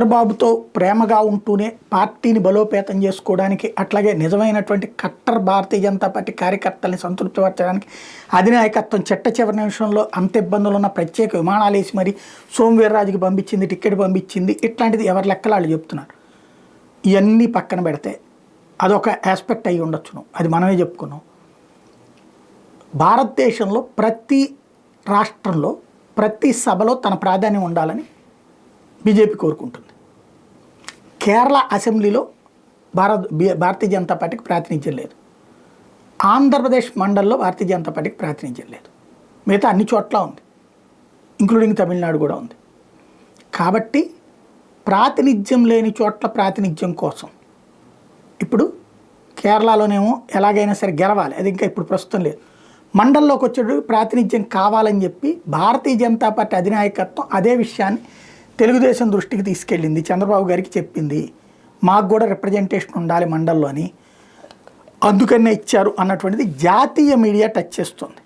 చంద్రబాబుతో ప్రేమగా ఉంటూనే పార్టీని బలోపేతం చేసుకోవడానికి, అట్లాగే నిజమైనటువంటి కట్టర్ భారతీయ జనతా పార్టీ కార్యకర్తల్ని సంతృప్తిపరచడానికి అధినాయకత్వం చివరి నిమిషంలో అంత ఇబ్బందులు ఉన్న ప్రత్యేక విమానాలు వేసి మరి సోమవీర్రాజుకి పంపించింది, టికెట్ పంపించింది, ఇట్లాంటిది ఎవరి లెక్కలు చెప్తున్నారు. ఇవన్నీ పక్కన పెడితే అదొక ఆస్పెక్ట్ అయి ఉండొచ్చును, అది మనమే చెప్పుకున్నాం. భారతదేశంలో ప్రతి రాష్ట్రంలో ప్రతి సభలో తన ప్రాధాన్యం ఉండాలని బీజేపీ కోరుకుంటుంది. కేరళ అసెంబ్లీలో భారతీయ జనతా పార్టీకి ప్రాతినిధ్యం లేదు. ఆంధ్రప్రదేశ్ మండలిలో భారతీయ జనతా పార్టీకి ప్రాతినిధ్యం లేదు. మిగతా అన్ని చోట్ల ఉంది, ఇంక్లూడింగ్ తమిళనాడు కూడా ఉంది. కాబట్టి ప్రాతినిధ్యం లేని చోట్ల ప్రాతినిధ్యం కోసం ఇప్పుడు కేరళలోనేమో ఎలాగైనా సరే గెలవాలి, అది ఇంకా ఇప్పుడు ప్రస్తుతం లేదు. మండలంలోకి వచ్చేటప్పుడు ప్రాతినిధ్యం కావాలని చెప్పి భారతీయ జనతా పార్టీ అధినాయకత్వం అదే విషయాన్ని తెలుగుదేశం దృష్టికి తీసుకెళ్ళింది, చంద్రబాబు గారికి చెప్పింది, మాకు కూడా రిప్రజెంటేషన్ ఉండాలి మండల్లో అని, అందుకనే ఇచ్చారు అన్నటువంటిది జాతీయ మీడియా టచ్ చేస్తుంది.